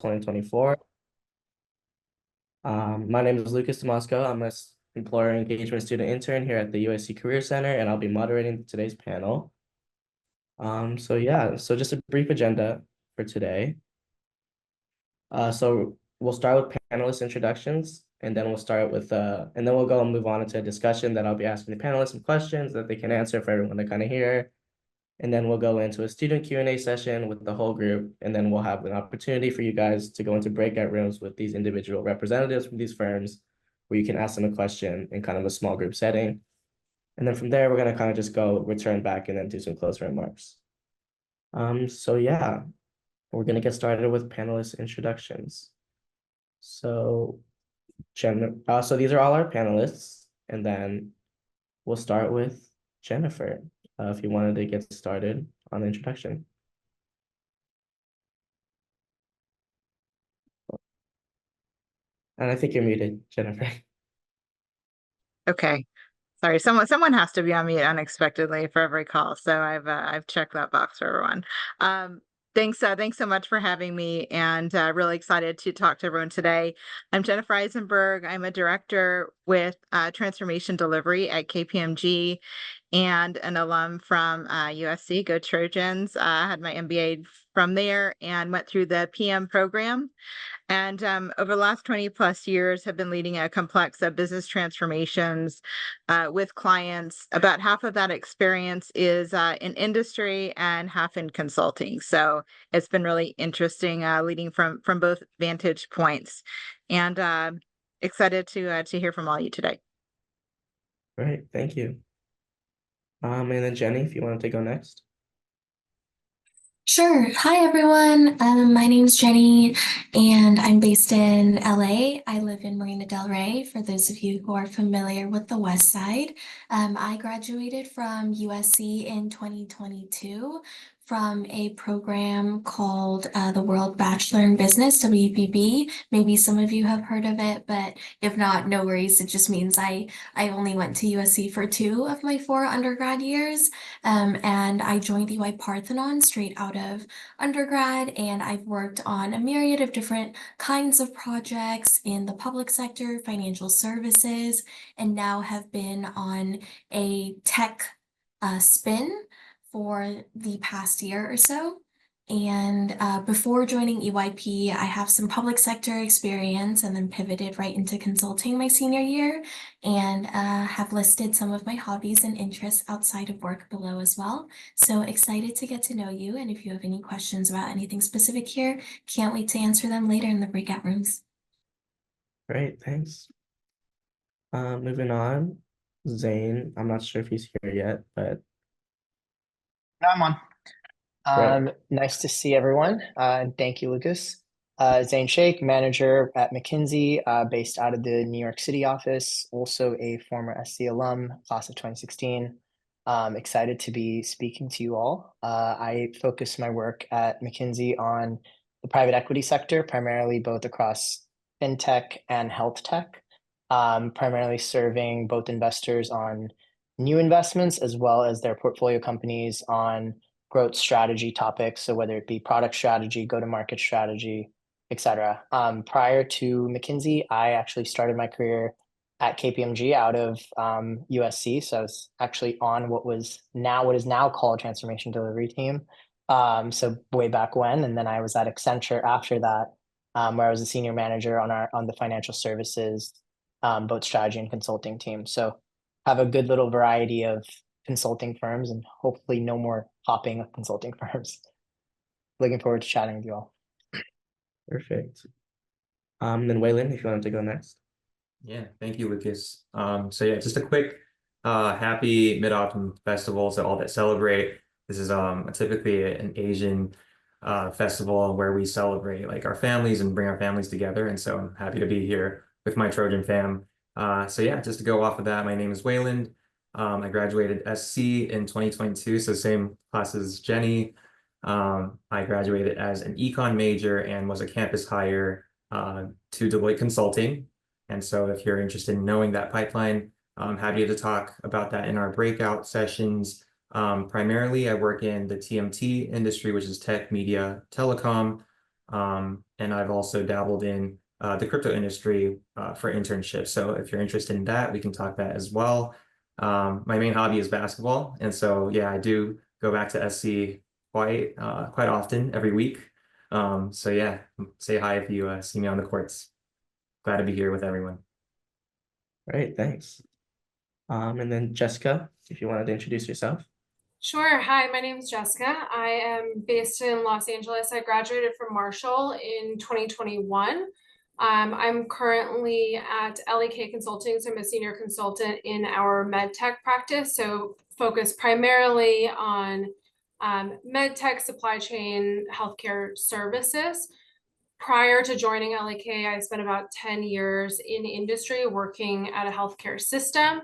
2024. My name is Lucas Tomasco. I'm an employer engagement student intern here at the USC Career Center, and I'll be moderating today's panel. So just a brief agenda for today. So we'll start with panelist introductions, and then we'll start with and then we'll go and move on into a discussion that I'll be asking the panelists some questions that they can answer for everyone to kind of hear. And then we'll go into a student Q&A session with the whole group, and then we'll have an opportunity for you guys to go into breakout rooms with these individual representatives from these firms, where you can ask them a question in kind of a small group setting. And then from there, we're gonna kind of just go return back and then do some closing remarks. So yeah, we're gonna get started with panelist introductions. So so these are all our panelists, and then we'll start with Jennifer, if you wanted to get started on the introduction. And I think you're muted, Jennifer. Okay. Sorry, someone has to be on mute unexpectedly for every call, so I've checked that box for everyone. Thanks so much for having me, and really excited to talk to everyone today. I'm Jennifer Eisenberg. I'm a director with Transformation Delivery at KPMG and an alum from USC. Go Trojans! I had my MBA from there and went through the PM program. And over the last 20 plus years have been leading a complex of business transformations with clients. About half of that experience is in industry and half in consulting. So it's been really interesting leading from both vantage points, and excited to hear from all you today. Great, thank you. And then Jenny, if you wanted to go next. Sure. Hi, everyone. My name's Jenny, and I'm based in LA. I live in Marina del Rey, for those of you who are familiar with the West Side. I graduated from USC in 2022 from a program called the World Bachelor in Business, WBB. Maybe some of you have heard of it, but if not, no worries. It just means I only went to USC for 2 of my 4 undergrad years. And I joined EY Parthenon straight out of undergrad, and I've worked on a myriad of different kinds of projects in the public sector, financial services, and now have been on a tech spin for the past year or so. And before joining EYP, I have some public sector experience and then pivoted right into consulting my senior year, and have listed some of my hobbies and interests outside of work below as well. So excited to get to know you, and if you have any questions about anything specific here, can't wait to answer them later in the breakout rooms. Great, thanks. Moving on, Zane. I'm not sure if he's here yet, but No, I'm on. great. Nice to see everyone. And thank you, Lucas. Zane Sheikh, manager at McKinsey, based out of the New York City office, also a former SC alum, class of 2016. Excited to be speaking to you all. I focus my work at McKinsey on the private equity sector, primarily both across fintech and health tech, primarily serving both investors on new investments as well as their portfolio companies on growth strategy topics. So whether it be product strategy, go-to-market strategy, etc. Prior to McKinsey, I actually started my career at KPMG out of USC. So I was actually on what is now called Transformation Delivery Team. So way back when, and then I was at Accenture after that, where I was a senior manager on the financial services, both strategy and consulting team. So have a good little variety of consulting firms and hopefully no more hopping of consulting firms. Looking forward to chatting with you all. Perfect. Then Waylon, if you wanted to go next. Yeah, thank you, Lucas. So yeah, just a quick happy Mid-Autumn Festival to all that celebrate. This is typically an Asian festival where we celebrate like our families and bring our families together. And so I'm happy to be here with my Trojan fam. So yeah, just to go off of that, my name is Wayland. I graduated SC in 2022, so same class as Jenny. I graduated as an econ major and was a campus hire to Deloitte Consulting. And so if you're interested in knowing that pipeline, I'm happy to talk about that in our breakout sessions. Primarily, I work in the TMT industry, which is tech, media, telecom. And I've also dabbled in the crypto industry for internships. So if you're interested in that, we can talk that as well. My main hobby is basketball, and so yeah, I do go back to SC quite often every week. So yeah, say hi if you see me on the courts. Glad to be here with everyone. Great, thanks. And then Jessica, if you wanted to introduce yourself. Sure. Hi, my name is Jessica. I am based in Los Angeles. I graduated from Marshall in 2021. I'm currently at LEK Consulting, so I'm a senior consultant in our med tech practice, so focused primarily on med tech, supply chain, healthcare services. Prior to joining LEK, I spent about 10 years in industry working at a healthcare system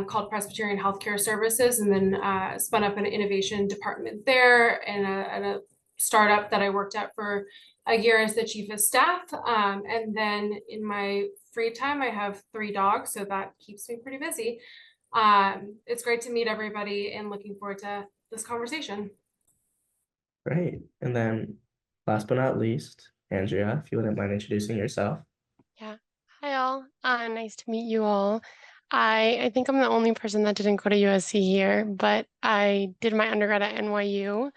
called Presbyterian Healthcare Services, and then spun up an innovation department there and a startup that I worked at for a year as the chief of staff. And then in my free time, I have 3 dogs, so that keeps me pretty busy. It's great to meet everybody and looking forward to this conversation. Great. And then last but not least, Andrea, if you wouldn't mind introducing yourself. Yeah. Hi all. Nice to meet you all. I think I'm the only person that didn't go to USC here, but I did my undergrad at NYU.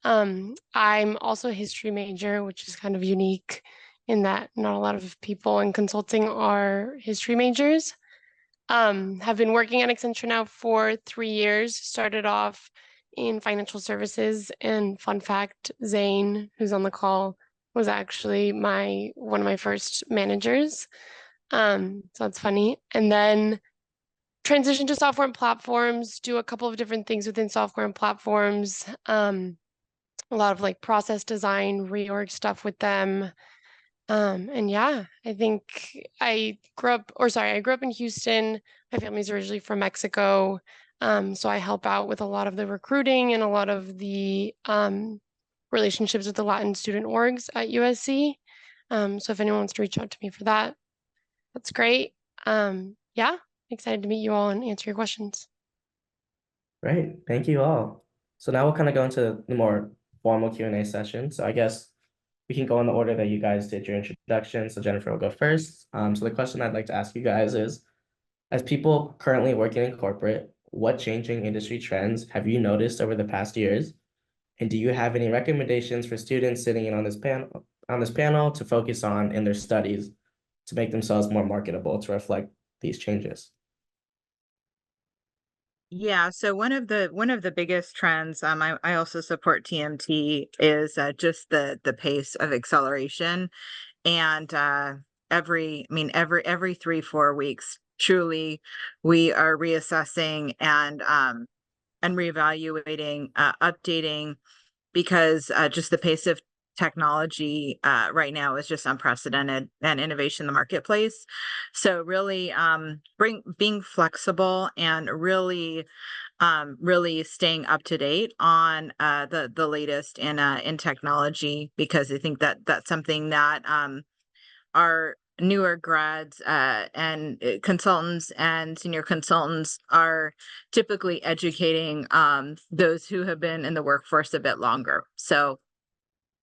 I'm also a history major, which is kind of unique in that not a lot of people in consulting are history majors. Have been working at Accenture now for 3 years. Started off in financial services, and fun fact, Zane, who's on the call, was actually one of my first managers. So that's funny. And then transition to software and platforms, do a couple of different things within software and platforms. A lot of like process design, reorg stuff with them. And yeah, I think I grew up in Houston. My family's originally from Mexico. So I help out with a lot of the recruiting and a lot of the relationships with the Latin student orgs at USC. So if anyone wants to reach out to me for that, that's great. Yeah, excited to meet you all and answer your questions. Great, thank you all. So now we'll kind of go into the more formal Q&A session. So I guess we can go in the order that you guys did your introduction. So Jennifer will go first. So the question I'd like to ask you guys is, as people currently working in corporate, what changing industry trends have you noticed over the past years? And do you have any recommendations for students sitting in on this panel to focus on in their studies to make themselves more marketable to reflect these changes? Yeah, so one of the biggest trends, I also support TMT, is just the pace of acceleration, and every 3-4 weeks, truly, we are reassessing and reevaluating, updating, because just the pace of technology right now is just unprecedented, and innovation in the marketplace. So really being flexible and really staying up to date on the latest in technology, because I think that that's something that our newer grads and consultants and senior consultants are typically educating those who have been in the workforce a bit longer. So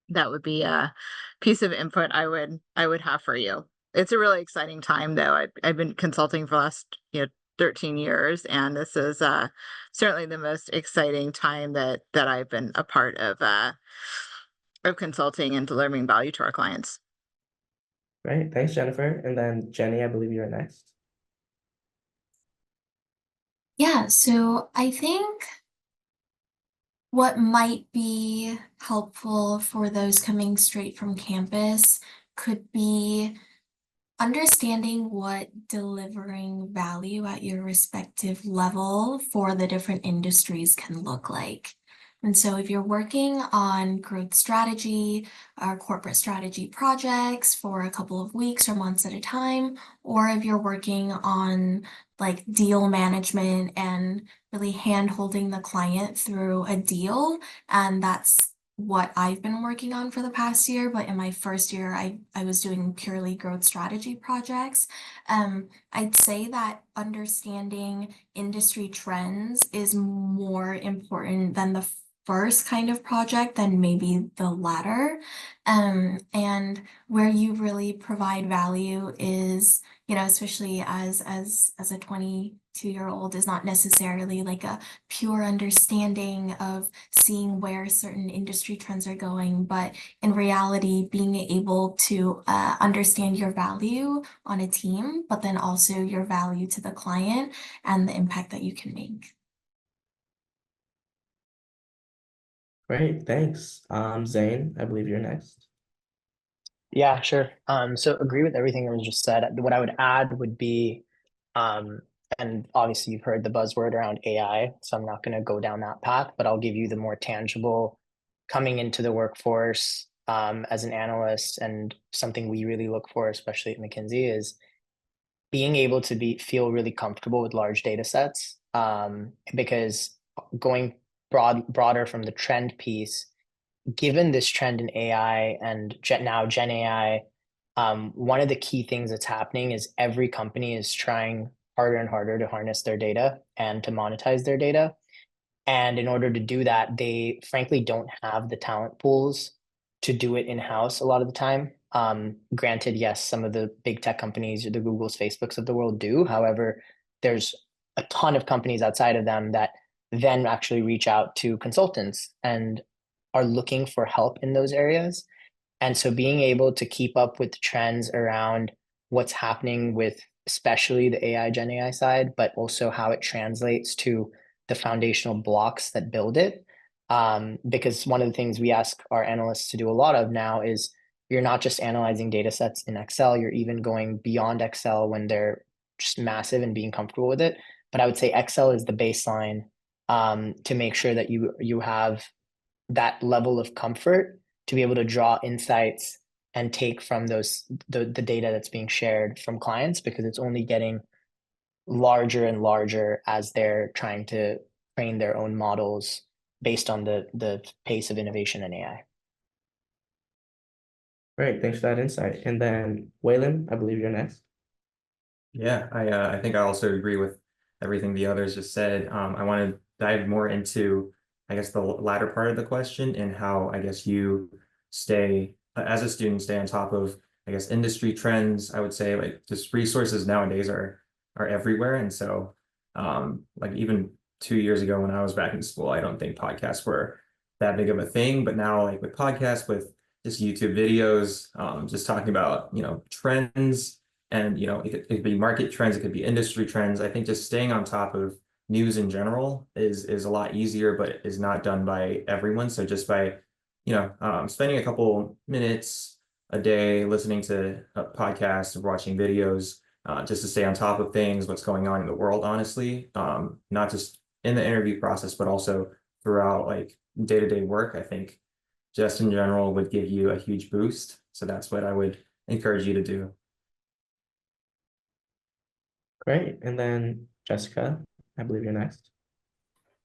that would be a piece of input I would have for you. It's a really exciting time, though. I've been consulting for the last 13 years, and this is certainly the most exciting time that I've been a part of consulting and delivering value to our clients. Great, thanks, Jennifer. And then Jenny, I believe you're next. Yeah, so I think what might be helpful for those coming straight from campus could be understanding what delivering value at your respective level for the different industries can look like. And so if you're working on growth strategy or corporate strategy projects for a couple of weeks or months at a time, or if you're working on like deal management and really hand-holding the client through a deal, and that's what I've been working on for the past year, but in my first year, I was doing purely growth strategy projects. I'd say that understanding industry trends is more important than the first kind of project than maybe the latter. And where you really provide value is, especially as a 22-year-old, is not necessarily like a pure understanding of seeing where certain industry trends are going, but in reality, being able to understand your value on a team, but then also your value to the client and the impact that you can make. Great, thanks. Zane, I believe you're next. Yeah, sure. So agree with everything that was just said. What I would add would be, and obviously you've heard the buzzword around AI, so I'm not going to go down that path, but I'll give you the more tangible coming into the workforce as an analyst, and something we really look for, especially at McKinsey, is being able to feel really comfortable with large data sets. Because going broader from the trend piece, given this trend in AI and now Gen AI, one of the key things that's happening is every company is trying harder and harder to harness their data and to monetize their data. And in order to do that, they frankly don't have the talent pools to do it in-house a lot of the time. Granted, yes, some of the big tech companies, the Googles, Facebooks of the world do. However, there's a ton of companies outside of them that then actually reach out to consultants and are looking for help in those areas. And so being able to keep up with the trends around what's happening with especially the AI, Gen AI side, but also how it translates to the foundational blocks that build it. Because one of the things we ask our analysts to do a lot of now is you're not just analyzing data sets in Excel, you're even going beyond Excel when they're just massive and being comfortable with it. But I would say Excel is the baseline to make sure that you have that level of comfort to be able to draw insights and take from the data that's being shared from clients, because it's only getting larger and larger as they're trying to train their own models based on the pace of innovation in AI. Great, thanks for that insight. And then Waylon, I believe you're next. Yeah, I think I also agree with everything the others just said. I want to dive more into, I guess, the latter part of the question and how, I guess, you stay, as a student, stay on top of, I guess, industry trends. I would say like just resources nowadays are everywhere. And so like even 2 years ago when I was back in school, I don't think podcasts were that big of a thing. But now like with podcasts, with just YouTube videos, just talking about, trends, and it could be market trends, it could be industry trends. I think just staying on top of news in general is a lot easier, but is not done by everyone. So just by spending a couple minutes a day listening to podcasts or watching videos, just to stay on top of things, what's going on in the world, honestly, not just in the interview process, but also throughout like day-to-day work, I think just in general would give you a huge boost. So that's what I would encourage you to do. Great, and then Jessica, I believe you're next.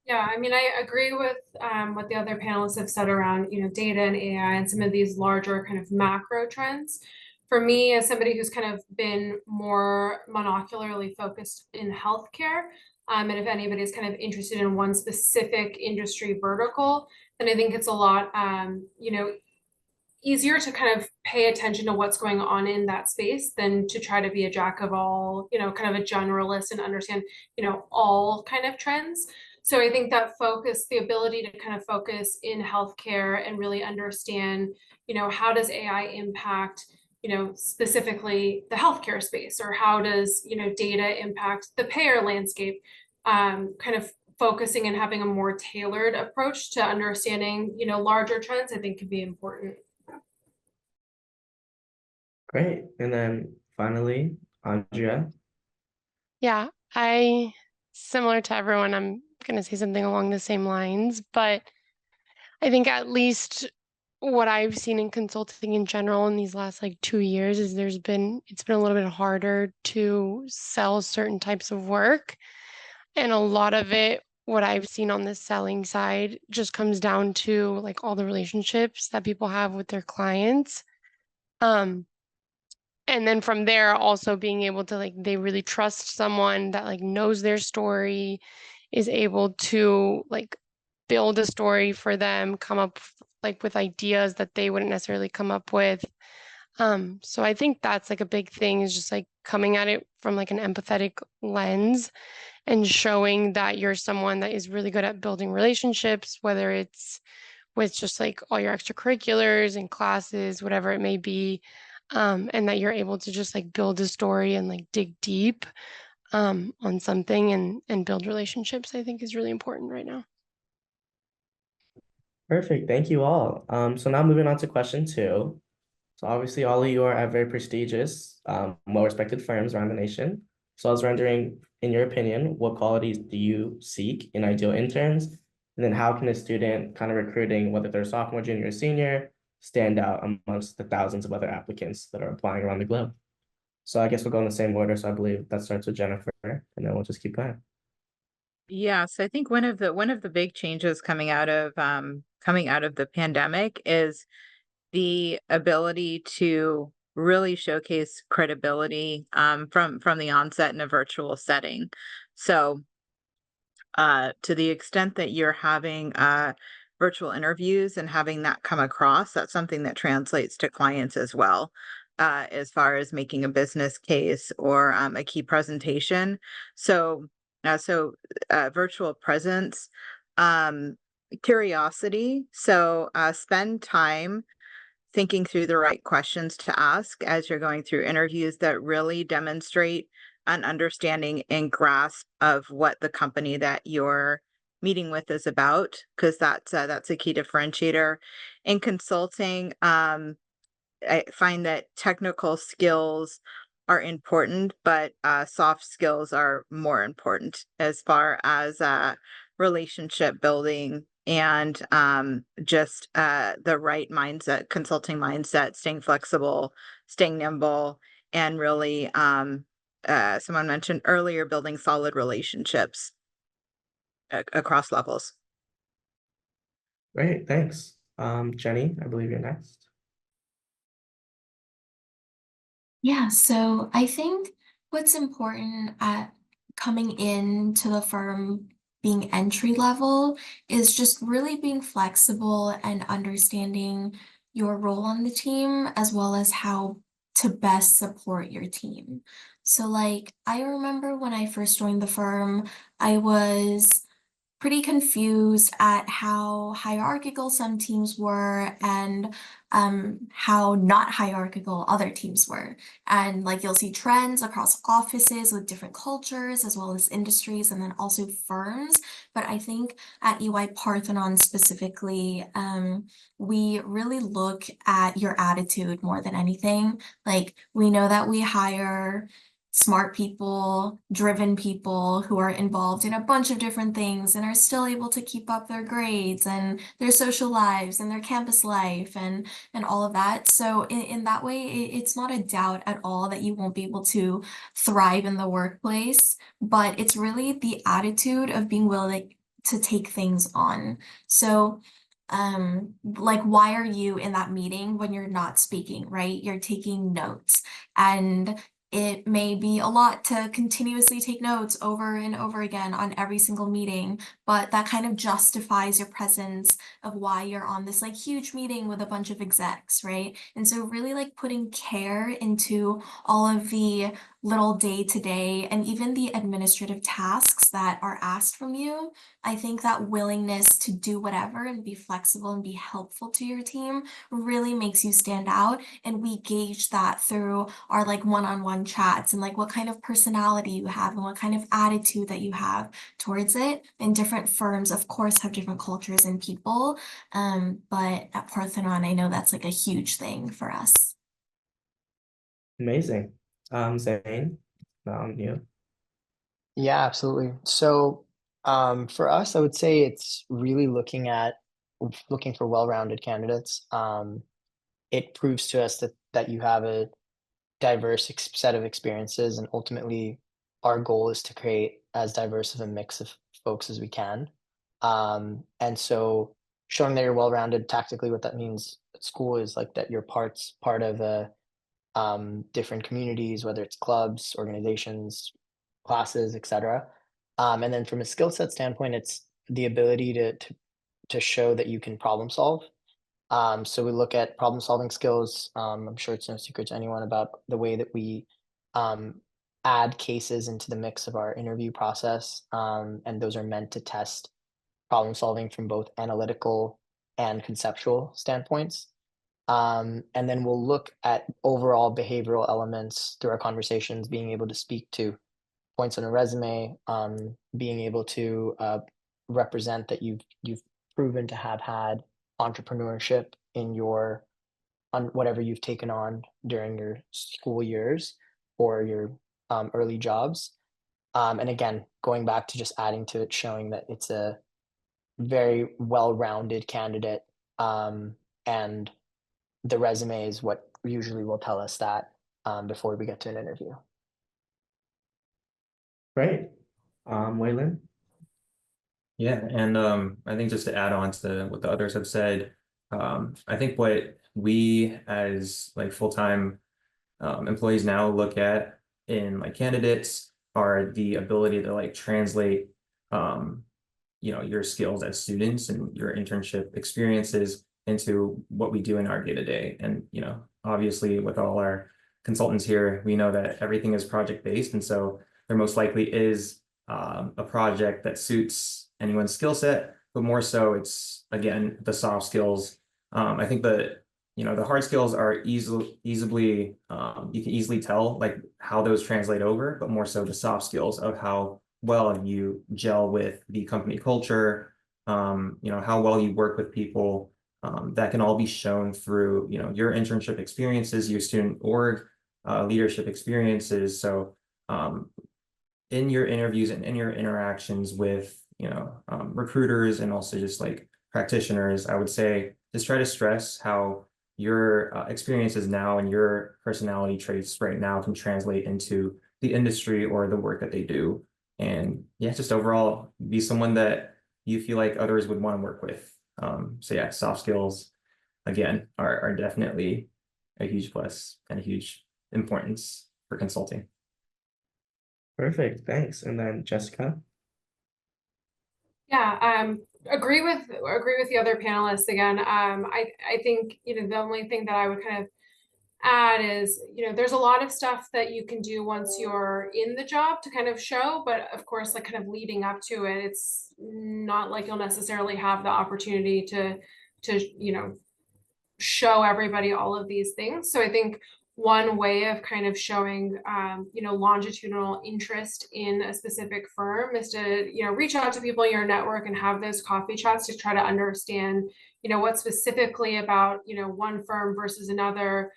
Yeah, I mean, I agree with what the other panelists have said around, data and AI and some of these larger kind of macro trends. For me, as somebody who's kind of been more monocularly focused in healthcare, and if anybody's kind of interested in one specific industry vertical, then I think it's a lot, easier to kind of pay attention to what's going on in that space than to try to be a jack of all, kind of a generalist and understand, all kind of trends. So I think that focus, the ability to kind of focus in healthcare and really understand, how does AI impact, specifically the healthcare space, or how does, data impact the payer landscape, kind of focusing and having a more tailored approach to understanding, larger trends, I think could be important. Great, and then finally, Andrea. Yeah, similar to everyone, I'm going to say something along the same lines, but I think at least what I've seen in consulting in general in these last like 2 years is it's been a little bit harder to sell certain types of work. And a lot of it, what I've seen on the selling side, just comes down to like all the relationships that people have with their clients. And then from there, also being able to like, they really trust someone that like knows their story, is able to like build a story for them, come up like with ideas that they wouldn't necessarily come up with. So I think that's like a big thing, is just like coming at it from like an empathetic lens and showing that you're someone that is really good at building relationships, whether it's with just like all your extracurriculars and classes, whatever it may be, and that you're able to just like build a story and like dig deep on something and build relationships, I think is really important right now. Perfect. Thank you all. So now moving on to question 2. So obviously all of you are at very prestigious, well-respected firms around the nation. So I was wondering, in your opinion, what qualities do you seek in ideal interns? And then how can a student kind of recruiting, whether they're sophomore, junior, or senior, stand out amongst the thousands of other applicants that are applying around the globe? So I guess we'll go in the same order. So I believe that starts with Jennifer, and then we'll just keep going. Yeah, so I think one of the big changes coming out of the pandemic is the ability to really showcase credibility from the onset in a virtual setting. So to the extent that you're having virtual interviews and having that come across, that's something that translates to clients as well, as far as making a business case or a key presentation. So virtual presence, curiosity. So spend time thinking through the right questions to ask as you're going through interviews that really demonstrate an understanding and grasp of what the company that you're meeting with is about, because that's a key differentiator. In consulting, I find that technical skills are important, but soft skills are more important as far as relationship building and just the right mindset, consulting mindset, staying flexible, staying nimble, and really, someone mentioned earlier, building solid relationships across levels. Great, thanks. Jenny, I believe you're next. Yeah, so I think what's important at coming into the firm being entry level is just really being flexible and understanding your role on the team as well as how to best support your team. So like I remember when I first joined the firm, I was pretty confused at how hierarchical some teams were and how not hierarchical other teams were. And like you'll see trends across offices with different cultures as well as industries and then also firms. But I think at EY Parthenon specifically, we really look at your attitude more than anything. Like we know that we hire smart people, driven people who are involved in a bunch of different things and are still able to keep up their grades and their social lives and their campus life and all of that. So in that way, it's not a doubt at all that you won't be able to thrive in the workplace, but it's really the attitude of being willing to take things on. So like why are you in that meeting when you're not speaking, right? You're taking notes, and it may be a lot to continuously take notes over and over again on every single meeting, but that kind of justifies your presence of why you're on this like huge meeting with a bunch of execs, right? And so really like putting care into all of the little day-to-day and even the administrative tasks that are asked from you. I think that willingness to do whatever and be flexible and be helpful to your team really makes you stand out. And we gauge that through our like one-on-one chats and like what kind of personality you have and what kind of attitude that you have towards it. And different firms, of course, have different cultures and people. But at Parthenon, I know that's like a huge thing for us. Amazing. Zane, you. Yeah, absolutely. So for us, I would say it's really looking for well-rounded candidates. It proves to us that you have a diverse set of experiences, and ultimately our goal is to create as diverse of a mix of folks as we can. And so showing that you're well-rounded tactically, what that means at school is like that you're part of a different communities, whether it's clubs, organizations, classes, etc. And then from a skill set standpoint, it's the ability to to show that you can problem solve. So we look at problem solving skills. I'm sure it's no secret to anyone about the way that we um, add cases into the mix of our interview process. And those are meant to test problem solving from both analytical and conceptual standpoints. And then we'll look at overall behavioral elements through our conversations, being able to speak to points on a resume, being able to represent that you've proven to have had entrepreneurship in your on whatever you've taken on during your school years or your early jobs. And again, going back to just adding to it, showing that it's a very well-rounded candidate, and the resume is what usually will tell us that before we get to an interview. Great. Waylon? Yeah, and I think just to add on to what the others have said, I think what we as like full-time employees now look at in like candidates are the ability to like translate your skills as students and your internship experiences into what we do in our day-to-day. And obviously with all our consultants here, we know that everything is project-based, and so there most likely is a project that suits anyone's skill set, but more so it's again the soft skills. I think that the hard skills are easily you can easily tell like how those translate over, but more so the soft skills of how well you gel with the company culture, how well you work with people. That can all be shown through your internship experiences, your student org leadership experiences. So in your interviews and in your interactions with recruiters and also just like practitioners, I would say just try to stress how your experiences now and your personality traits right now can translate into the industry or the work that they do. And yeah, just overall be someone that you feel like others would want to work with. So yeah, soft skills again are definitely a huge plus and a huge importance for consulting. Perfect, thanks. And then Jessica? Yeah, agree with the other panelists again. I think the only thing that I would kind of add is there's a lot of stuff that you can do once you're in the job to kind of show, but of course like kind of leading up to it, it's not like you'll necessarily have the opportunity to show everybody all of these things. So I think one way of kind of showing longitudinal interest in a specific firm is to reach out to people in your network and have those coffee chats to try to understand what specifically about one firm versus another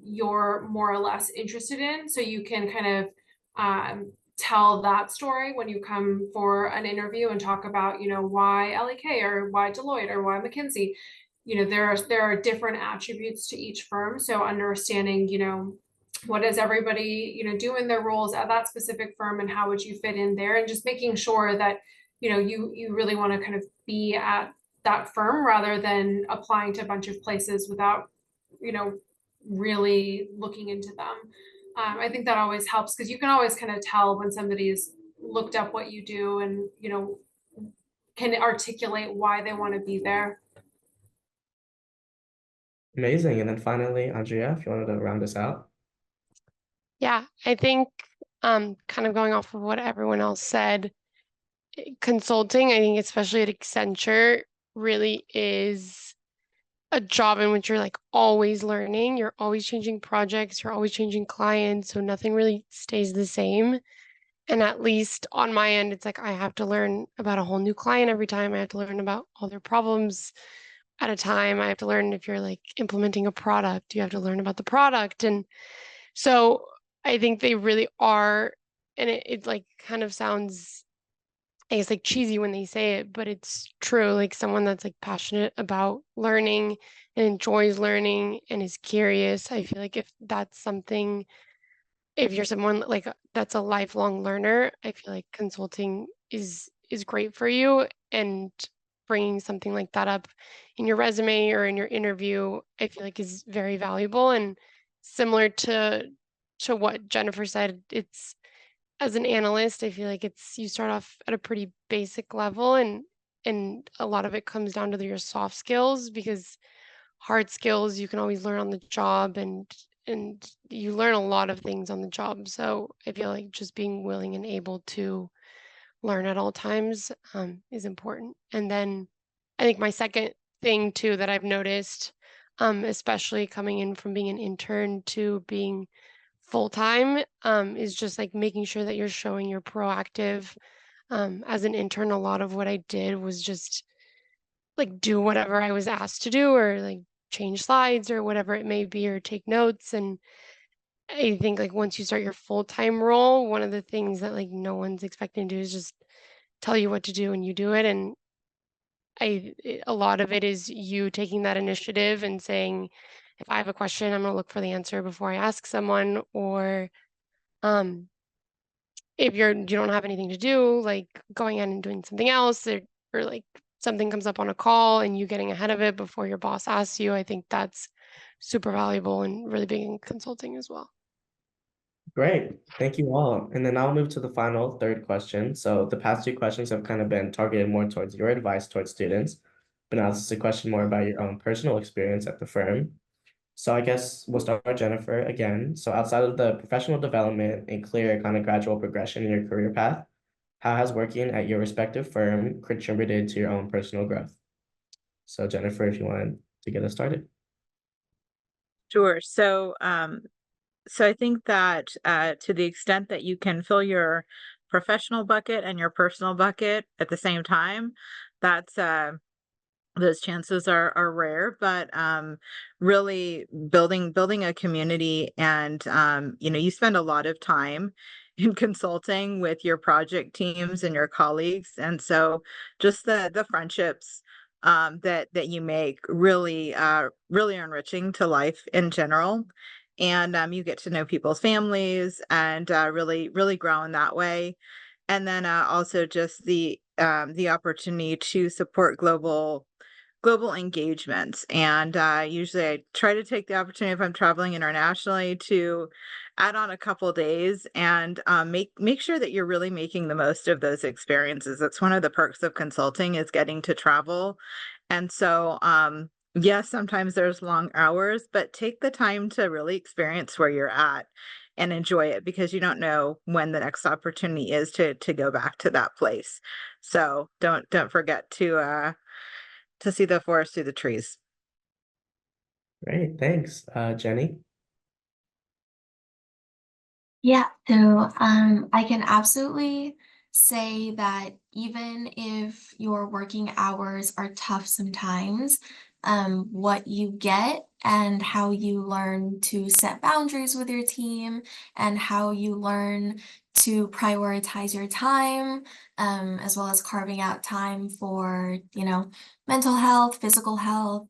you're more or less interested in, so you can kind of tell that story when you come for an interview and talk about why LEK or why Deloitte or why McKinsey. There are different attributes to each firm, so understanding what does everybody do in their roles at that specific firm and how would you fit in there, and just making sure that you really want to kind of be at that firm rather than applying to a bunch of places without really looking into them. I think that always helps because you can always kind of tell when somebody's looked up what you do and can articulate why they want to be there. Amazing. And then finally, Andrea, if you wanted to round us out. Yeah, I think kind of going off of what everyone else said, consulting, I think especially at Accenture, really is a job in which you're like always learning, you're always changing projects, you're always changing clients, so nothing really stays the same. And at least on my end, it's like I have to learn about a whole new client every time. I have to learn about all their problems at a time. I have to learn if you're like implementing a product, you have to learn about the product. And so I think they really are, and it like kind of sounds, I guess, like cheesy when they say it, but it's true. Like someone that's like passionate about learning and enjoys learning and is curious. I feel like if that's something, if you're someone like that's a lifelong learner, I feel like consulting is great for you, and bringing something like that up in your resume or in your interview, I feel like is very valuable. And similar to what Jennifer said, it's as an analyst, I feel like it's you start off at a pretty basic level, and and a lot of it comes down to your soft skills, because hard skills you can always learn on the job, and you learn a lot of things on the job. So I feel like just being willing and able to learn at all times is important. And then I think my second thing too that I've noticed, especially coming in from being an intern to being full time, is just like making sure that you're showing you're proactive. As an intern, a lot of what I did was just like do whatever I was asked to do, or like change slides or whatever it may be, or take notes. And I think like once you start your full-time role, one of the things that like no one's expecting to do is just tell you what to do and you do it. And a lot of it is you taking that initiative and saying, if I have a question, I'm gonna look for the answer before I ask someone. Or um if you don't have anything to do, like going in and doing something else, or like something comes up on a call and you getting ahead of it before your boss asks you. I think that's super valuable and really big in consulting as well. Great, thank you all. And then I'll move to the final third question. So the past two questions have kind of been targeted more towards your advice towards students, but now this is a question more about your own personal experience at the firm. So I guess we'll start with Jennifer again. So outside of the professional development and clear kind of gradual progression in your career path, how has working at your respective firm contributed to your own personal growth? So Jennifer, if you wanted to get us started. Sure. So, so I think that to the extent that you can fill your professional bucket and your personal bucket at the same time, that's those chances are rare. But really building a community, and you spend a lot of time in consulting with your project teams and your colleagues, and so just the friendships that you make really really enriching to life in general. And you get to know people's families, and really grow in that way. And then also just the opportunity to support global engagements. And usually I try to take the opportunity, if I'm traveling internationally, to add on a couple days, and make sure that you're really making the most of those experiences. That's one of the perks of consulting, is getting to travel. And so yes, sometimes there's long hours, but take the time to really experience where you're at and enjoy it, because you don't know when the next opportunity is to go back to that place. So don't forget to see the forest through the trees. Great, thanks. Jenny? Yeah, so I can absolutely say that even if your working hours are tough sometimes, what you get and how you learn to set boundaries with your team and how you learn to prioritize your time, as well as carving out time for, mental health, physical health,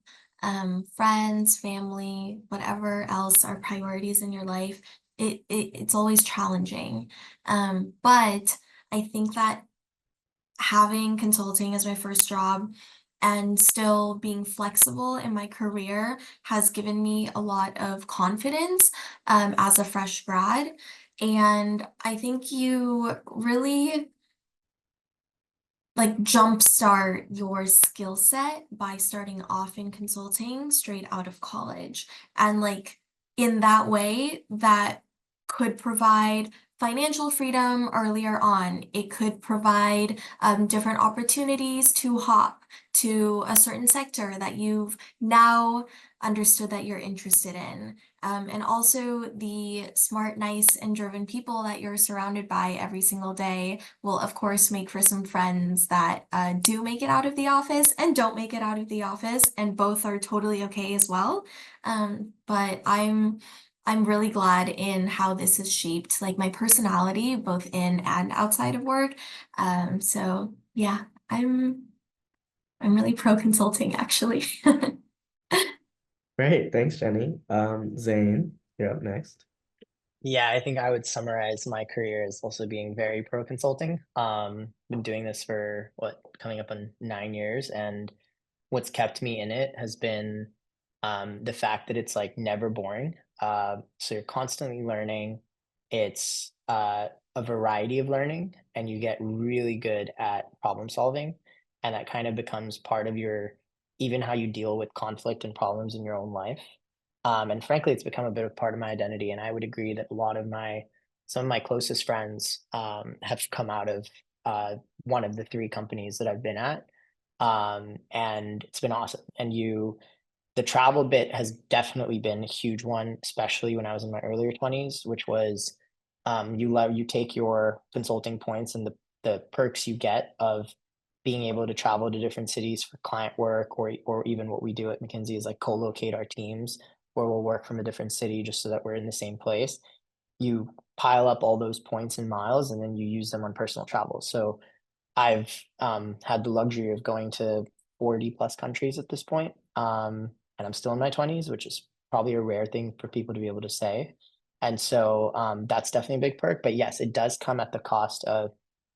friends, family, whatever else are priorities in your life. It's always challenging. But I think that having consulting as my first job and still being flexible in my career has given me a lot of confidence as a fresh grad. And I think you really like jumpstart your skill set by starting off in consulting straight out of college. And like in that way, that could provide financial freedom earlier on. It could provide different opportunities to hop to a certain sector that you've now understood that you're interested in. And also the smart, nice, and driven people that you're surrounded by every single day will, of course, make for some friends that do make it out of the office and don't make it out of the office, and both are totally okay as well. But I'm really glad in how this has shaped like my personality, both in and outside of work. So yeah, I'm really pro consulting actually. Great, thanks, Jenny. Zane, you're up next. Yeah, I think I would summarize my career as also being very pro consulting. Been doing this for coming up on 9 years, and what's kept me in it has been the fact that it's like never boring. So you're constantly learning. It's a variety of learning, and you get really good at problem solving. and that kind of becomes part of your even how you deal with conflict and problems in your own life. And frankly, it's become a bit of part of my identity. And I would agree that a lot of some of my closest friends have come out of one of the three companies that I've been at. And it's been awesome. And the travel bit has definitely been a huge one, especially when I was in my earlier 20s, which was you take your consulting points and the perks you get of being able to travel to different cities for client work, or even what we do at McKinsey is like co-locate our teams where we'll work from a different city just so that we're in the same place. You pile up all those points and miles, and then you use them on personal travel. So I've had the luxury of going to 40 plus countries at this point. And I'm still in my 20s, which is probably a rare thing for people to be able to say. And so that's definitely a big perk. But yes, it does come at the cost of,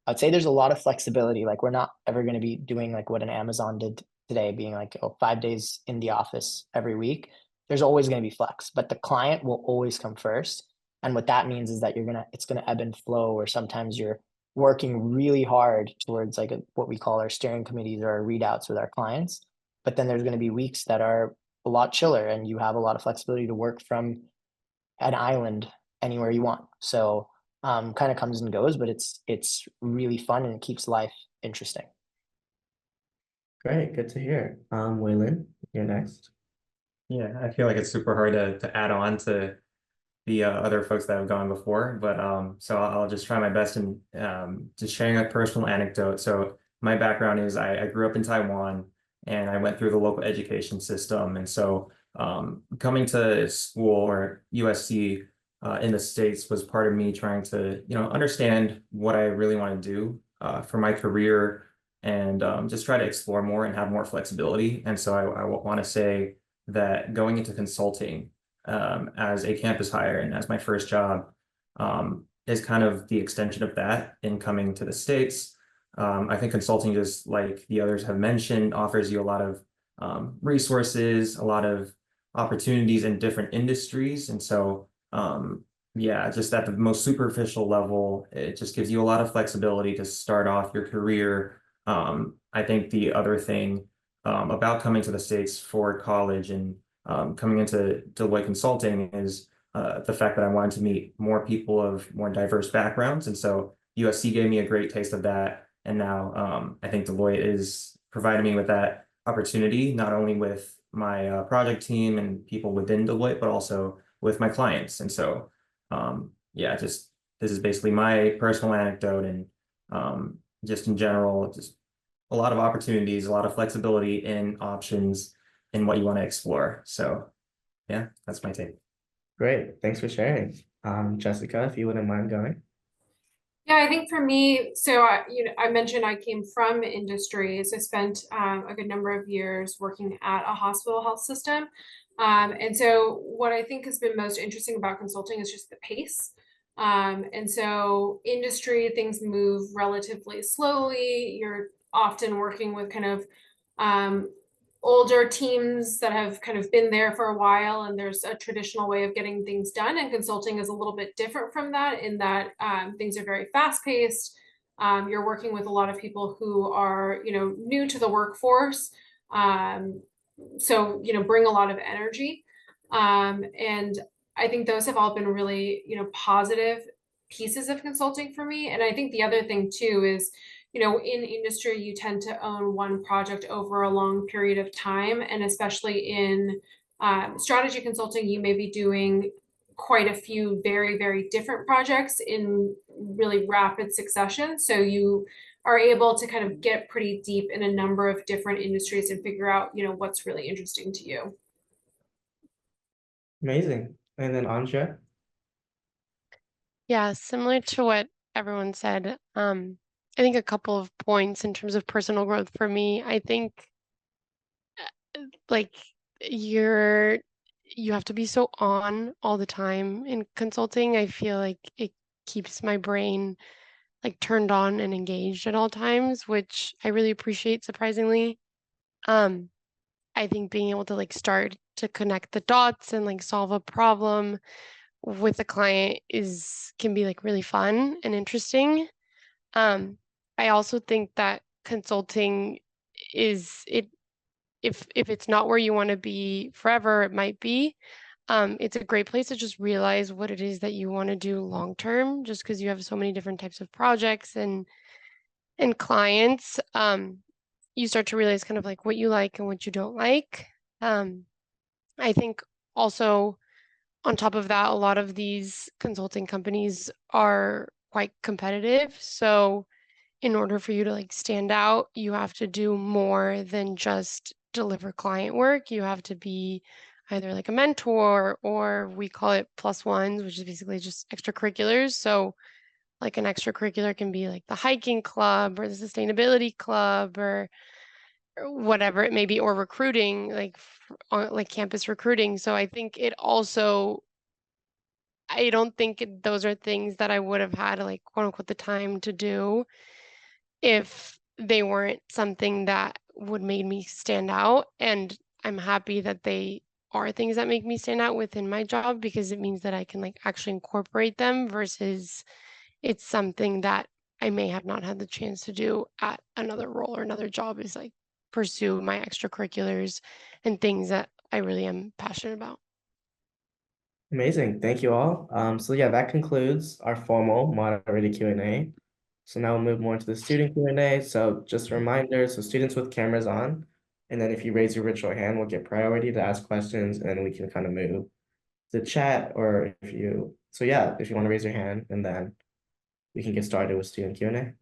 I'd say there's a lot of flexibility. Like we're not ever going to be doing like what an Amazon did today, being like, oh, 5 days in the office every week. There's always going to be flex, but the client will always come first. And what that means is that it's going to ebb and flow, or sometimes you're working really hard towards like what we call our steering committees or our readouts with our clients. But then there's going to be weeks that are a lot chiller and you have a lot of flexibility to work from an island anywhere you want. So kind of comes and goes, but it's really fun and it keeps life interesting. Great, good to hear. Waylon, you're next. Yeah, I feel like it's super hard to add on to the other folks that have gone before, but so I'll just try my best in just sharing a personal anecdote. So my background is I grew up in Taiwan and I went through the local education system, and so coming to school or USC in the States was part of me trying to understand what I really want to do for my career, and just try to explore more and have more flexibility. And so I want to say that going into consulting as a campus hire and as my first job is kind of the extension of that in coming to the States. I think consulting, just like the others have mentioned, offers you a lot of resources, a lot of opportunities in different industries. And so, yeah, just at the most superficial level, it just gives you a lot of flexibility to start off your career. I think the other thing about coming to the States for college and coming into Deloitte Consulting is the fact that I wanted to meet more people of more diverse backgrounds. And so USC gave me a great taste of that. And now I think Deloitte is providing me with that opportunity, not only with my project team and people within Deloitte, but also with my clients. And so, yeah, just this is basically my personal anecdote, and just in general, just a lot of opportunities, a lot of flexibility in options in what you want to explore. So yeah, that's my take. Great, thanks for sharing. Jessica, if you wouldn't mind going. Yeah, I think for me, so I mentioned I came from industries. I spent a good number of years working at a hospital health system. And so what I think has been most interesting about consulting is just the pace. And so industry, things move relatively slowly. You're often working with kind of older teams that have kind of been there for a while, and there's a traditional way of getting things done, and consulting is a little bit different from that in that things are very fast paced. You're working with a lot of people who are new to the workforce, so bring a lot of energy, and I think those have all been really positive pieces of consulting for me. And I think the other thing too is in industry, you tend to own one project over a long period of time. And especially in strategy consulting, you may be doing quite a few very, very different projects in really rapid succession. So you are able to kind of get pretty deep in a number of different industries and figure out, what's really interesting to you. Amazing. And then Anja. Yeah, similar to what everyone said. I think a couple of points in terms of personal growth for me. I think like you have to be so on all the time in consulting. I feel like it keeps my brain like turned on and engaged at all times, which I really appreciate, surprisingly. I think being able to like start to connect the dots and like solve a problem with a client can be like really fun and interesting. I also think that consulting is it if it's not where you want to be forever, it might be. It's a great place to just realize what it is that you want to do long term, just because you have so many different types of projects and clients. You start to realize kind of like what you like and what you don't like. I think also on top of that, a lot of these consulting companies are quite competitive. So in order for you to like stand out, you have to do more than just deliver client work. You have to be either like a mentor, or we call it plus ones, which is basically just extracurriculars. So like an extracurricular can be like the hiking club or the sustainability club or whatever it may be, or recruiting, like campus recruiting. So I think it also, I don't think those are things that I would have had like quote unquote the time to do if they weren't something that would make me stand out. And I'm happy that they are things that make me stand out within my job, because it means that I can like actually incorporate them versus it's something that I may have not had the chance to do at another role or another job, is like pursue my extracurriculars and things that I really am passionate about. Amazing. Thank you all. So yeah, that concludes our formal moderated Q&A. So now we'll move more to the student Q&A. So just a reminder, so students with cameras on, and then if you raise your virtual hand, we'll get priority to ask questions, and then we can kind of move the chat, or if you, so yeah, if you want to raise your hand, and then we can get started with student Q&A.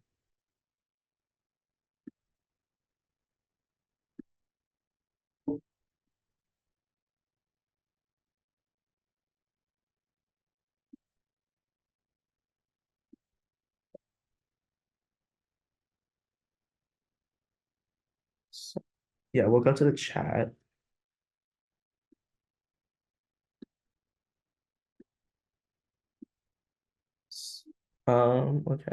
So, yeah, we'll go to the chat. Okay.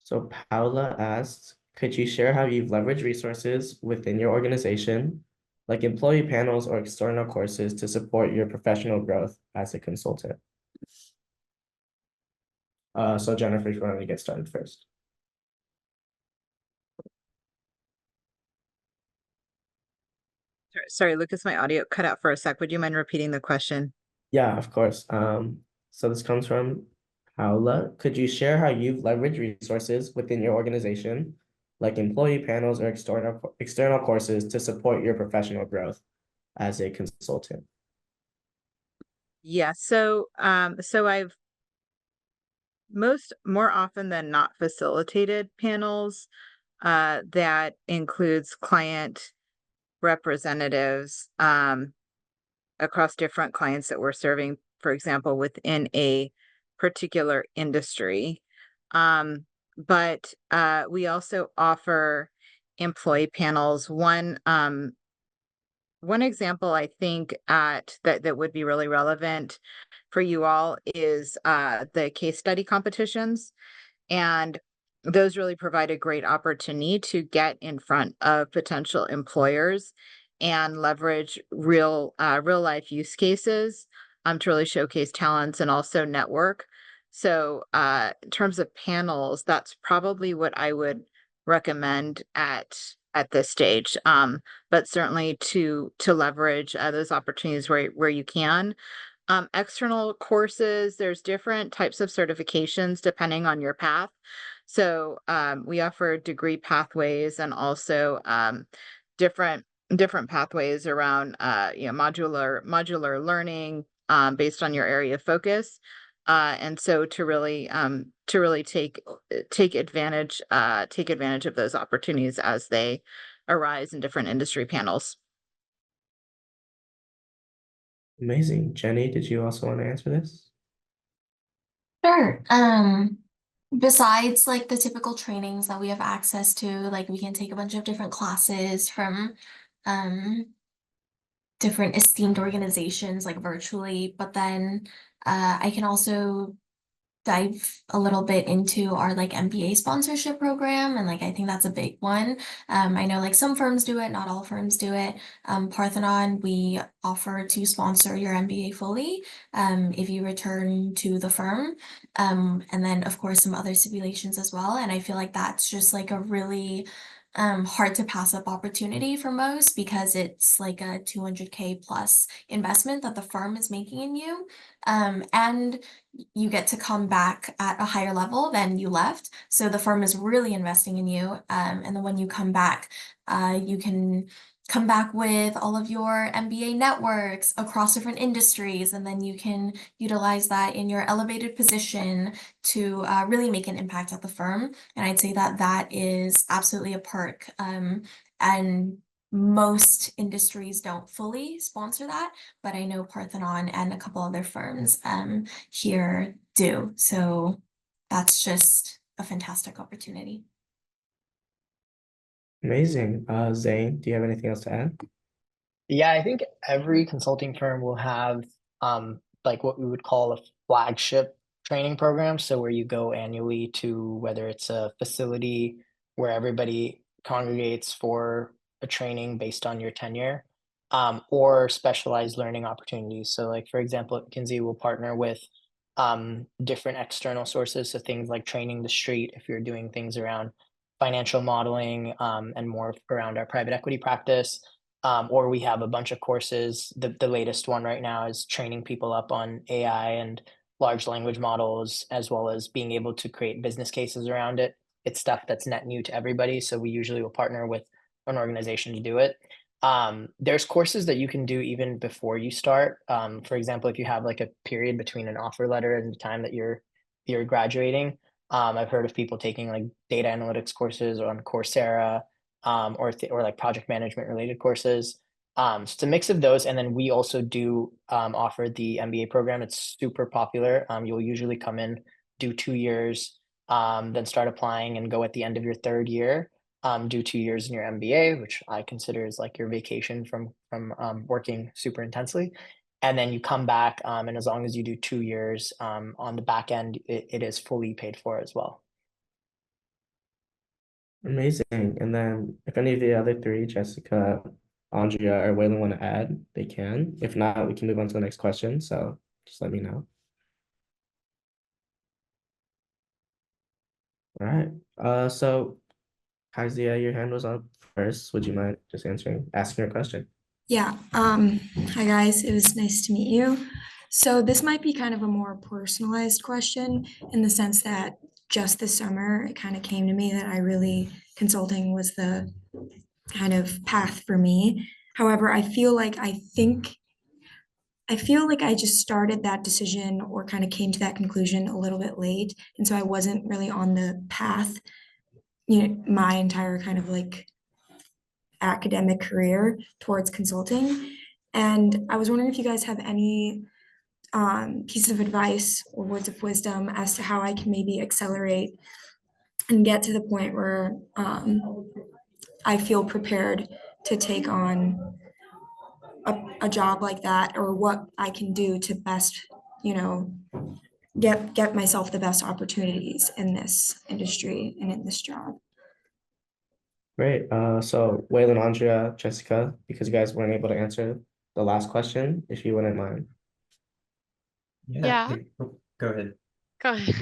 So Paula asks, could you share how you've leveraged resources within your organization, like employee panels or external courses, to support your professional growth as a consultant? So Jennifer, if you want to get started first. Sorry, Lucas, my audio cut out for a sec. Would you mind repeating the question? Yeah, of course. So this comes from Paula. Could you share how you've leveraged resources within your organization, like employee panels or external courses, to support your professional growth as a consultant? Yeah, so I've more often than not facilitated panels that includes client representatives across different clients that we're serving, for example, within a particular industry. But we also offer employee panels. One example I think that would be really relevant for you all is the case study competitions. And those really provide a great opportunity to get in front of potential employers and leverage real life use cases to really showcase talents and also network. So in terms of panels, that's probably what I would recommend at this stage. But certainly to leverage those opportunities where you can. External courses, there's different types of certifications depending on your path. So we offer degree pathways and also different pathways around modular learning based on your area of focus. And so to really take advantage of those opportunities as they arise in different industry panels. Amazing. Jenny, did you also want to answer this? Sure. Besides like the typical trainings that we have access to, like we can take a bunch of different classes from different esteemed organizations like virtually, but then I can also dive a little bit into our like MBA sponsorship program, and like I think that's a big one. I know like some firms do it, not all firms do it. Parthenon, we offer to sponsor your MBA fully if you return to the firm, and then of course some other stipulations as well. And I feel like that's just like a really hard to pass up opportunity for most because it's like a 200K plus investment that the firm is making in you. And you get to come back at a higher level than you left. So the firm is really investing in you. And then when you come back, you can come back with all of your MBA networks across different industries, and then you can utilize that in your elevated position to really make an impact at the firm. And I'd say that that is absolutely a perk. And most industries don't fully sponsor that, but I know Parthenon and a couple other firms here do. So that's just a fantastic opportunity. Amazing. Zane, do you have anything else to add? Yeah, I think every consulting firm will have like what we would call a flagship training program. So where you go annually to whether it's a facility where everybody congregates for a training based on your tenure, or specialized learning opportunities. So like for example, at McKinsey will partner with different external sources. So things like Training the Street, if you're doing things around financial modeling, and more around our private equity practice. Or we have a bunch of courses. The latest one right now is training people up on AI and large language models, as well as being able to create business cases around it. It's stuff that's net new to everybody. So we usually will partner with an organization to do it. There's courses that you can do even before you start. For example, if you have like a period between an offer letter and the time that you're graduating, I've heard of people taking like data analytics courses on Coursera, or like project management related courses. So it's a mix of those, and then we also do offer the MBA program. It's super popular. You'll usually come in, do 2 years, then start applying and go at the end of your third year. Do 2 years in your MBA, which I consider is like your vacation from working super intensely. And then you come back, and as long as you do 2 years, on the back end, it is fully paid for as well. Amazing. And then if any of the other three, Jessica, Andrea, or Waylon want to add, they can. If not, we can move on to the next question. So just let me know. All right. So Kaizia, your hand was up first. Would you mind just asking your question? Yeah, hi guys, it was nice to meet you. So this might be kind of a more personalized question in the sense that just this summer, it kind of came to me that consulting was the kind of path for me. However, I feel like I just started that decision or kind of came to that conclusion a little bit late. And so I wasn't really on the path, my entire kind of like academic career towards consulting. And I was wondering if you guys have any pieces of advice or words of wisdom as to how I can maybe accelerate and get to the point where I feel prepared to take on a job like that, or what I can do to best, get myself the best opportunities in this industry and in this job. Great. So Waylon, Andrea, Jessica, because you guys weren't able to answer the last question, if you wouldn't mind. Yeah. Go ahead. Go ahead.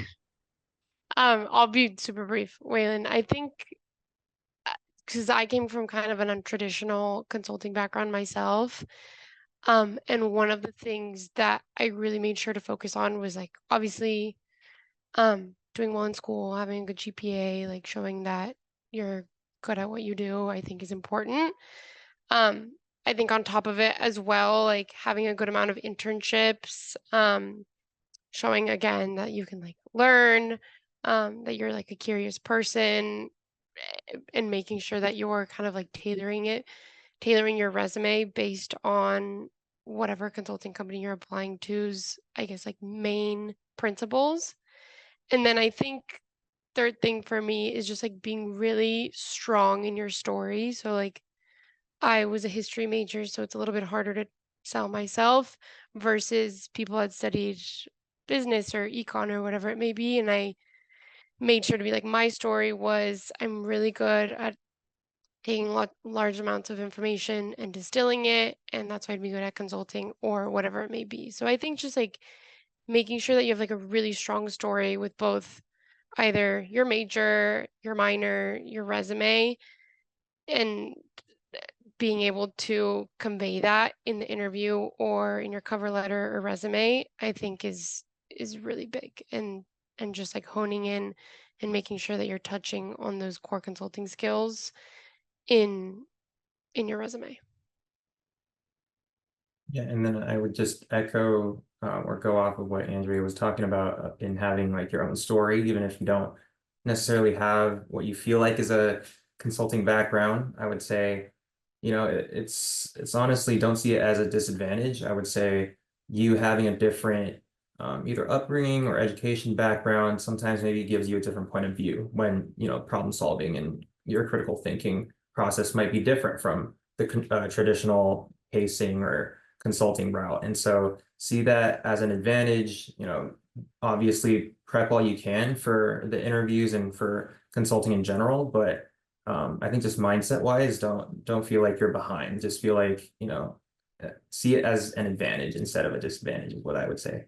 I'll be super brief, Waylon. I think because I came from kind of an untraditional consulting background myself. And one of the things that I really made sure to focus on was like obviously doing well in school, having a good GPA, like showing that you're good at what you do, I think is important. I think on top of it as well, like having a good amount of internships, showing again that you can like learn, that you're like a curious person, and making sure that you're kind of like tailoring your resume based on whatever consulting company you're applying to's, I guess, like main principles. And then I think third thing for me is just like being really strong in your story. So like I was a history major, so it's a little bit harder to sell myself versus people that studied business or econ or whatever it may be. And I made sure to be like, my story was I'm really good at taking large amounts of information and distilling it, and that's why I'd be good at consulting or whatever it may be. So I think just like making sure that you have like a really strong story with both either your major, your minor, your resume, and being able to convey that in the interview or in your cover letter or resume, I think is really big, and just like honing in and making sure that you're touching on those core consulting skills in your resume. Yeah, and then I would just echo or go off of what Andrea was talking about in having like your own story, even if you don't necessarily have what you feel like is a consulting background. I would say, you know, it's honestly, don't see it as a disadvantage. I would say you having a different either upbringing or education background sometimes maybe gives you a different point of view when, you know, problem solving and your critical thinking process might be different from the traditional pacing or consulting route. And so see that as an advantage, you know, obviously prep all you can for the interviews and for consulting in general, but I think just mindset wise, don't feel like you're behind. Just feel like, you know, see it as an advantage instead of a disadvantage is what I would say.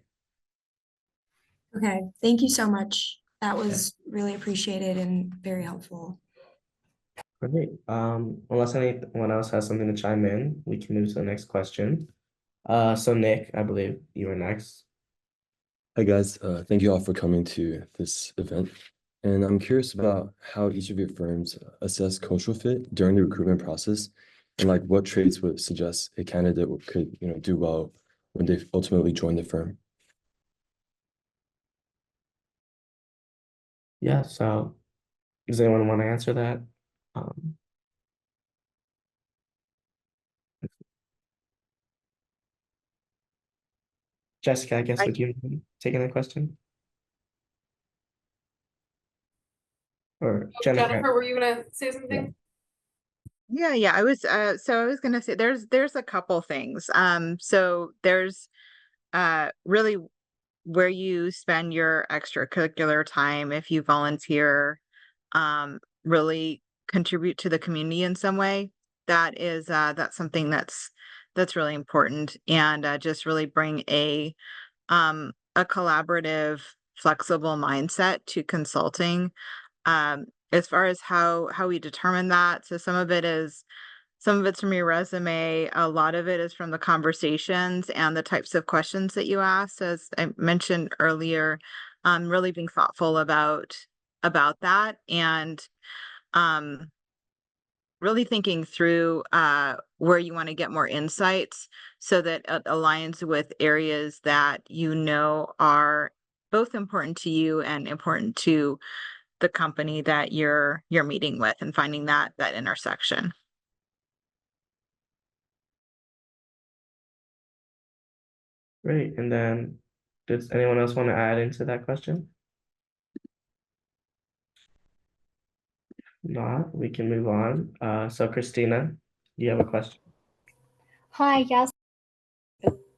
Okay, thank you so much. That was really appreciated and very helpful. Great. Unless anyone else has something to chime in, we can move to the next question. So Nick, I believe you were next. Hi guys, thank you all for coming to this event. And I'm curious about how each of your firms assess cultural fit during the recruitment process, and like what traits would suggest a candidate could, you know, do well when they ultimately join the firm. Yeah, so does anyone want to answer that? Jessica, I guess, would you be taking the question? Or Jennifer? Jennifer, were you gonna say something? Yeah, I was so I was gonna say there's a couple things. So there's really where you spend your extracurricular time, if you volunteer, really contribute to the community in some way. That's something that's really important, and just really bring a collaborative, flexible mindset to consulting. As far as how we determine that, so some of it's from your resume, a lot of it is from the conversations and the types of questions that you ask. As I mentioned earlier, really being thoughtful about that, and really thinking through where you want to get more insights so that it aligns with areas that you know are both important to you and important to the company that you're meeting with, and finding that intersection. Great. And then does anyone else want to add into that question? If not, we can move on. So Christina, do you have a question? Hi, yes.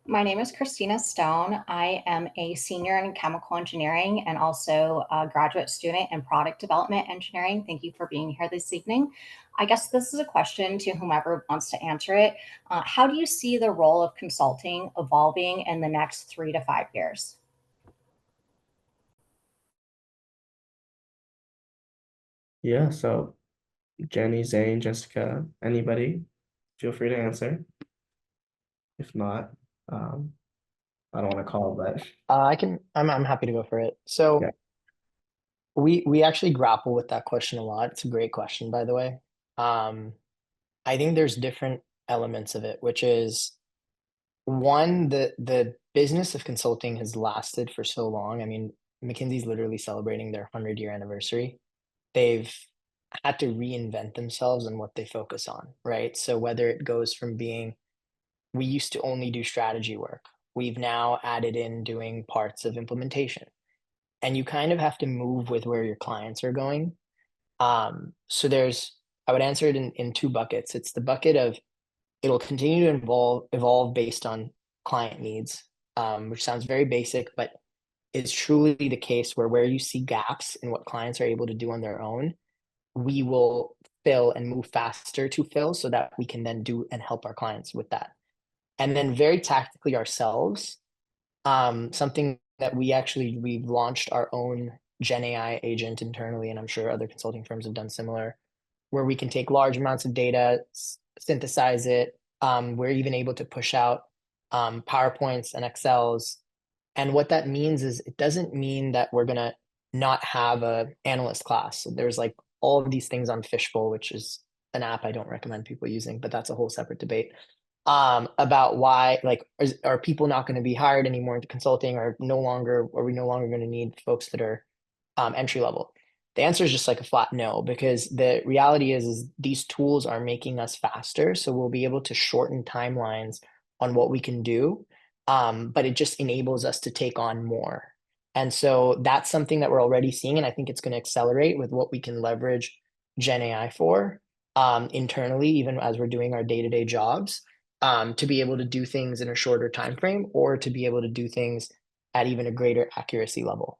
My name is Christina Stone. I am a senior in chemical engineering and also a graduate student in product development engineering. Thank you for being here this evening. I guess this is a question to whomever wants to answer it. How do you see the role of consulting evolving in the next 3 to 5 years? Yeah, so Jenny, Zane, Jessica, anybody, feel free to answer. If not, I don't want to call, but I'm happy to go for it. So yeah. we actually grapple with that question a lot. It's a great question, by the way. I think there's different elements of it, which is one, the business of consulting has lasted for so long. I mean, McKinsey's literally celebrating their 100-year anniversary. They've had to reinvent themselves and what they focus on, right? So whether it goes from being, we used to only do strategy work, we've now added in doing parts of implementation, and you kind of have to move with where your clients are going. So I would answer it in two buckets. It's the bucket of it'll continue to evolve based on client needs, which sounds very basic, but is truly the case where you see gaps in what clients are able to do on their own, we will fill and move faster to fill so that we can then do and help our clients with that. And then very tactically ourselves, something that we've launched our own Gen AI agent internally, and I'm sure other consulting firms have done similar, where we can take large amounts of data, synthesize it. We're even able to push out PowerPoints and Excels. And what that means is it doesn't mean that we're going to not have a analyst class. So there's like all of these things on Fishbowl, which is an app I don't recommend people using, but that's a whole separate debate. About why, like, are people not going to be hired anymore into consulting, or are we no longer going to need folks that are entry level? The answer is just like a flat no, because the reality is these tools are making us faster. So we'll be able to shorten timelines on what we can do. But it just enables us to take on more. And so that's something that we're already seeing. And I think it's going to accelerate with what we can leverage Gen AI for internally, even as we're doing our day-to-day jobs, to be able to do things in a shorter time frame, or to be able to do things at even a greater accuracy level.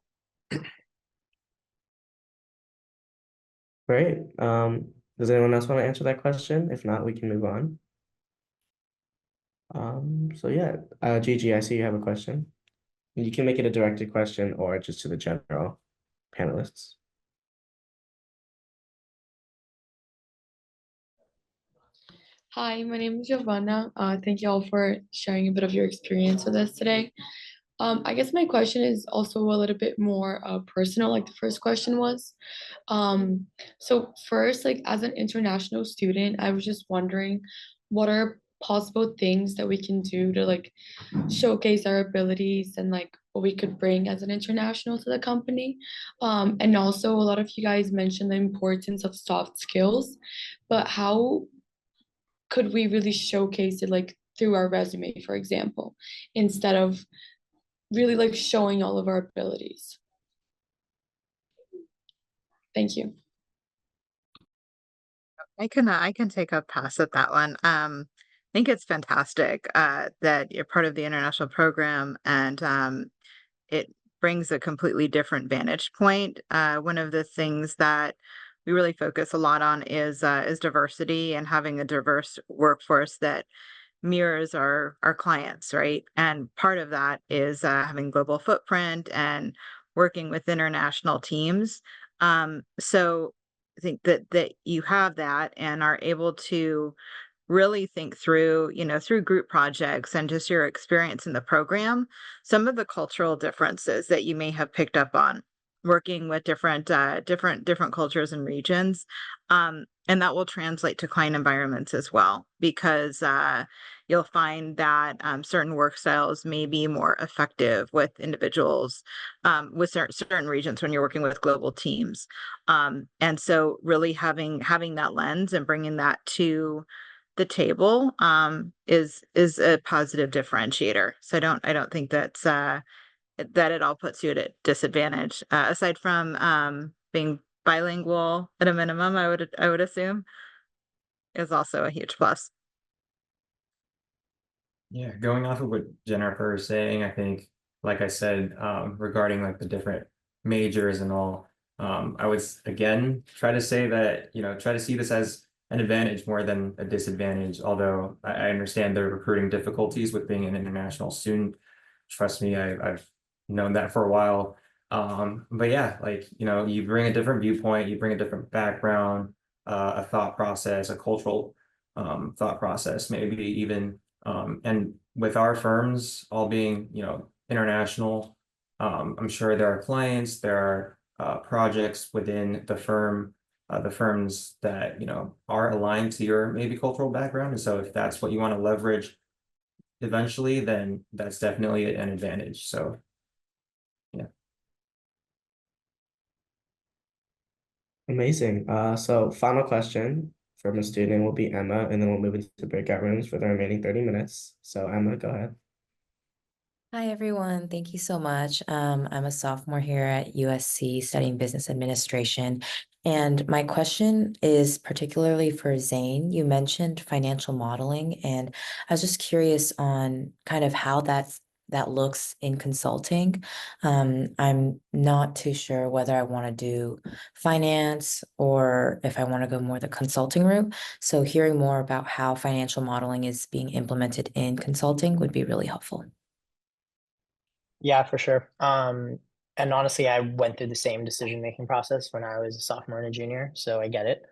Great. Does anyone else want to answer that question? If not, we can move on. So yeah, Gigi, I see you have a question. You can make it a directed question or just to the general panelists. Hi, my name is Giovanna. Thank you all for sharing a bit of your experience with us today. I guess my question is also a little bit more personal, like the first question was. So first, like as an international student, I was just wondering, what are possible things that we can do to like showcase our abilities and like what we could bring as an international to the company? And also, a lot of you guys mentioned the importance of soft skills, but how could we really showcase it like through our resume, for example, instead of really like showing all of our abilities? Thank you. I can take a pass at that one. I think it's fantastic that you're part of the international program, and it brings a completely different vantage point. One of the things that we really focus a lot on is diversity, and having a diverse workforce that mirrors our clients, right? And part of that is having global footprint and working with international teams. So I think that you have that and are able to really think through, through group projects and just your experience in the program, some of the cultural differences that you may have picked up on working with different cultures and regions. And that will translate to client environments as well, because you'll find that certain work styles may be more effective with individuals with certain regions when you're working with global teams. And so really having that lens and bringing that to the table is a positive differentiator. So I don't think that's that it all puts you at a disadvantage, aside from being bilingual at a minimum. I would assume is also a huge plus. Yeah, going off of what Jennifer is saying, I think, like I said, regarding like the different majors and all, I would again try to say that, try to see this as an advantage more than a disadvantage. Although I understand the recruiting difficulties with being an international student. Trust me, I've known that for a while. But yeah, like, you bring a different viewpoint, you bring a different background, a thought process, a cultural thought process, maybe even. And with our firms all being, international, I'm sure there are clients, there are projects within the firms that, are aligned to your maybe cultural background. And so if that's what you want to leverage eventually, then that's definitely an advantage. So, yeah. Amazing. So final question from a student will be Emma, and then we'll move into breakout rooms for the remaining 30 minutes. So Emma, go ahead. Hi, everyone. Thank you so much. I'm a sophomore here at USC studying business administration. And my question is particularly for Zane. You mentioned financial modeling, and I was just curious on kind of how that looks in consulting. I'm not too sure whether I want to do finance or if I want to go more the consulting route. So hearing more about how financial modeling is being implemented in consulting would be really helpful. Yeah, for sure. And honestly, I went through the same decision-making process when I was a sophomore and a junior, so I get it.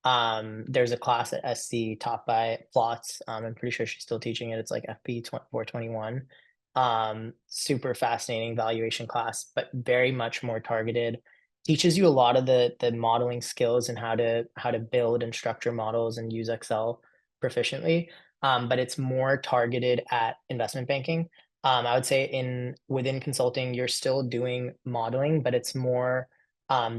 There's a class at SC taught by Plots. I'm pretty sure she's still teaching it. It's like FP 421. Super fascinating valuation class, but very much more targeted. Teaches you a lot of the modeling skills and how to build and structure models and use Excel proficiently. But it's more targeted at investment banking. I would say within consulting, you're still doing modeling, but it's more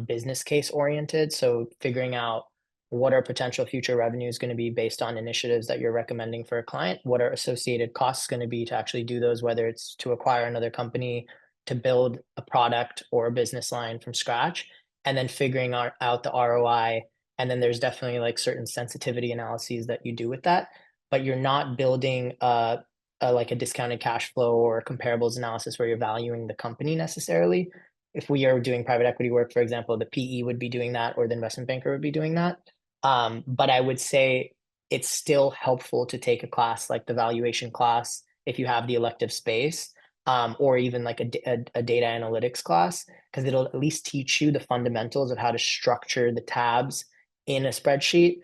business case oriented. So figuring out what are potential future revenues going to be based on initiatives that you're recommending for a client? What are associated costs going to be to actually do those, whether it's to acquire another company, to build a product or a business line from scratch, and then figuring out the ROI. And then there's definitely like certain sensitivity analyses that you do with that, but you're not building like a discounted cash flow or comparables analysis where you're valuing the company necessarily. If we are doing private equity work, for example, the PE would be doing that or the investment banker would be doing that. But I would say it's still helpful to take a class like the valuation class if you have the elective space, or even like a data analytics class, because it'll at least teach you the fundamentals of how to structure the tabs in a spreadsheet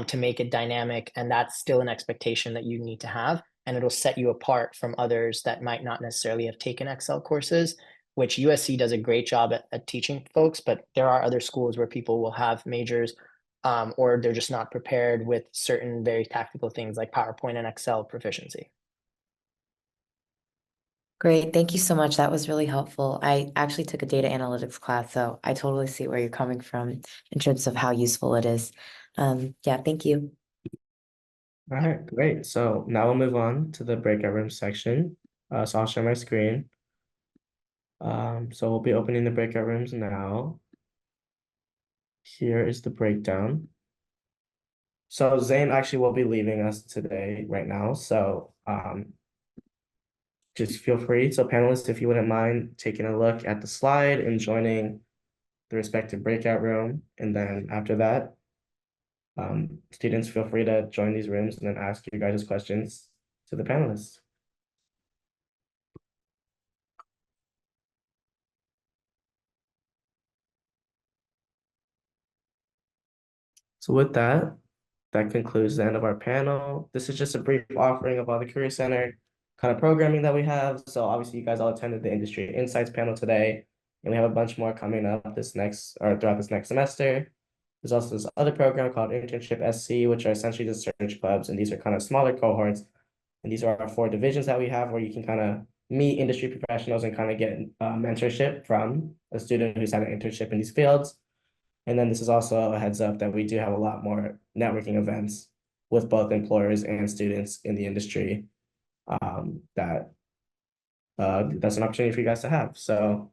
to make it dynamic. And that's still an expectation that you need to have. And it'll set you apart from others that might not necessarily have taken Excel courses, which USC does a great job at teaching folks, but there are other schools where people will have majors or they're just not prepared with certain very tactical things like PowerPoint and Excel proficiency. Great. Thank you so much. That was really helpful. I actually took a data analytics class, so I totally see where you're coming from in terms of how useful it is. Yeah, thank you. All right, great. So now we'll move on to the breakout room section. So I'll share my screen. So we'll be opening the breakout rooms now. Here is the breakdown. So Zane actually will be leaving us today right now. So just feel free. So panelists, if you wouldn't mind taking a look at the slide and joining the respective breakout room. And then after that, students feel free to join these rooms and then ask you guys questions to the panelists. So with that, that concludes the end of our panel. This is just a brief offering of all the Career Center kind of programming that we have. So obviously you guys all attended the Industry Insights panel today, and we have a bunch more coming up throughout this next semester. There's also this other program called Internship SC, which are essentially the search clubs, and these are kind of smaller cohorts. And these are our 4 divisions that we have where you can kind of meet industry professionals and kind of get mentorship from a student who's had an internship in these fields. And then this is also a heads up that we do have a lot more networking events with both employers and students in the industry that's an opportunity for you guys to have. So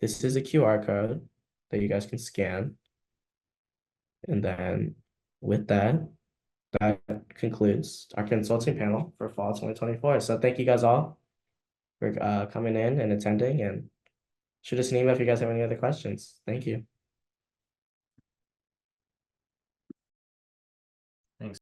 this is a QR code that you guys can scan. And then with that, that concludes our consulting panel for fall 2024. So thank you guys all for coming in and attending, and shoot us an email if you guys have any other questions. Thank you.